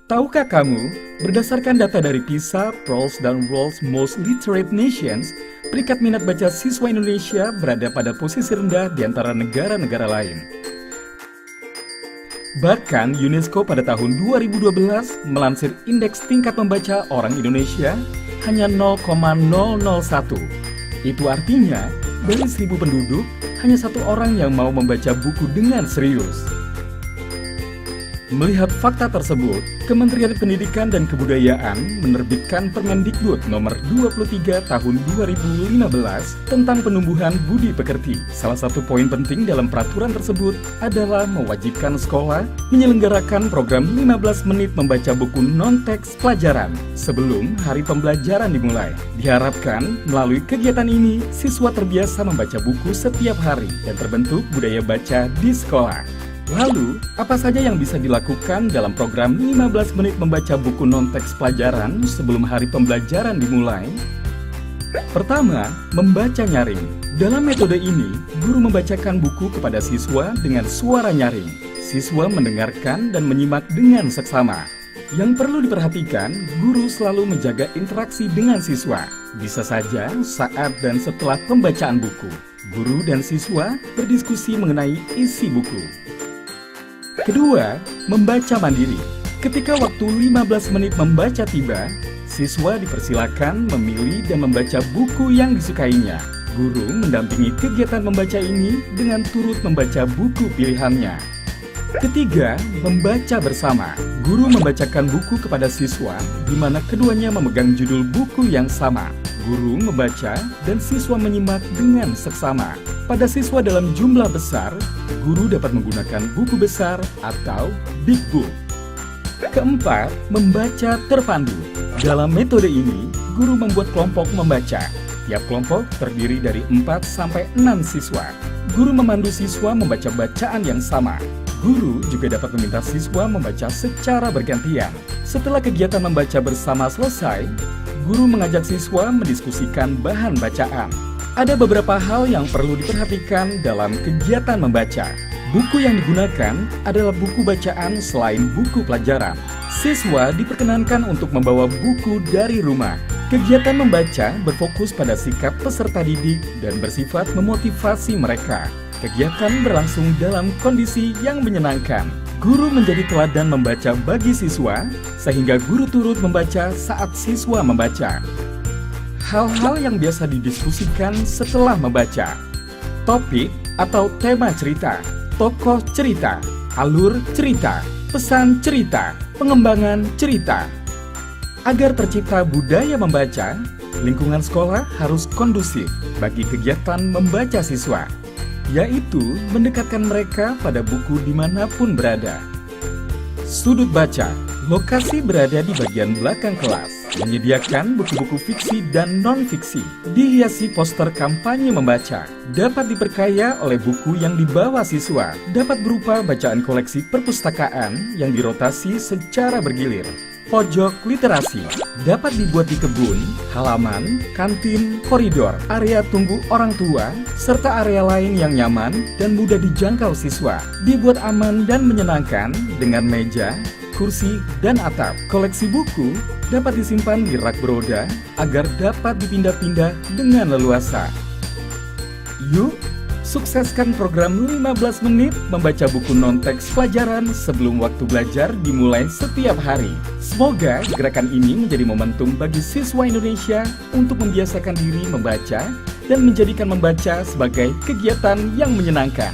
Tahukah kamu, berdasarkan data dari PISA, PIRLS, dan World's Most Literate Nations, peringkat minat baca siswa Indonesia berada pada posisi rendah di antara negara-negara lain. Bahkan UNESCO pada tahun 2012 melansir indeks tingkat membaca orang Indonesia hanya 0,001. Itu artinya, dari 1.000 penduduk, hanya 1 orang yang mau membaca buku dengan serius. Melihat fakta tersebut, Kementerian Pendidikan dan Kebudayaan menerbitkan Permendikbud nomor 23 tahun 2015 tentang penumbuhan budi pekerti. Salah satu poin penting dalam peraturan tersebut adalah mewajibkan sekolah menyelenggarakan program 15 menit membaca buku non-teks pelajaran sebelum hari pembelajaran dimulai. Diharapkan melalui kegiatan ini, siswa terbiasa membaca buku setiap hari dan terbentuk budaya baca di sekolah. Lalu, apa saja yang bisa dilakukan dalam program 15 menit membaca buku non-teks pelajaran sebelum hari pembelajaran dimulai? Pertama, membaca nyaring. Dalam metode ini, guru membacakan buku kepada siswa dengan suara nyaring. Siswa mendengarkan dan menyimak dengan seksama. Yang perlu diperhatikan, guru selalu menjaga interaksi dengan siswa. Bisa saja saat dan setelah pembacaan buku, guru dan siswa berdiskusi mengenai isi buku. Kedua, membaca mandiri. Ketika waktu 15 menit membaca tiba, siswa dipersilakan memilih dan membaca buku yang disukainya. Guru mendampingi kegiatan membaca ini dengan turut membaca buku pilihannya. Ketiga, membaca bersama. Guru membacakan buku kepada siswa, di mana keduanya memegang judul buku yang sama. Guru membaca dan siswa menyimak dengan seksama. Pada siswa dalam jumlah besar, guru dapat menggunakan buku besar atau big book. Keempat, membaca terpandu. Dalam metode ini, guru membuat kelompok membaca. Tiap kelompok terdiri dari 4-6 siswa. Guru memandu siswa membaca bacaan yang sama. Guru juga dapat meminta siswa membaca secara bergantian. Setelah kegiatan membaca bersama selesai, guru mengajak siswa mendiskusikan bahan bacaan. Ada beberapa hal yang perlu diperhatikan dalam kegiatan membaca. Buku yang digunakan adalah buku bacaan selain buku pelajaran. Siswa diperkenankan untuk membawa buku dari rumah. Kegiatan membaca berfokus pada sikap peserta didik dan bersifat memotivasi mereka. Kegiatan berlangsung dalam kondisi yang menyenangkan. Guru menjadi teladan membaca bagi siswa, sehingga guru turut membaca saat siswa membaca. Hal-hal yang biasa didiskusikan setelah membaca. Topik atau tema cerita, tokoh cerita, alur cerita, pesan cerita, pengembangan cerita. Agar tercipta budaya membaca, lingkungan sekolah harus kondusif bagi kegiatan membaca siswa, yaitu mendekatkan mereka pada buku dimanapun berada. Sudut baca, lokasi berada di bagian belakang kelas, menyediakan buku-buku fiksi dan non-fiksi, dihiasi poster kampanye membaca, dapat diperkaya oleh buku yang dibawa siswa, dapat berupa bacaan koleksi perpustakaan yang dirotasi secara bergilir. Pojok literasi dapat dibuat di kebun, halaman, kantin, koridor, area tunggu orang tua, serta area lain yang nyaman dan mudah dijangkau siswa. Dibuat aman dan menyenangkan dengan meja, kursi, dan atap. Koleksi buku dapat disimpan di rak beroda agar dapat dipindah-pindah dengan leluasa. Yuk, sukseskan program 15 menit membaca buku non-teks pelajaran sebelum waktu belajar dimulai setiap hari. Semoga gerakan ini menjadi momentum bagi siswa Indonesia untuk membiasakan diri membaca dan menjadikan membaca sebagai kegiatan yang menyenangkan.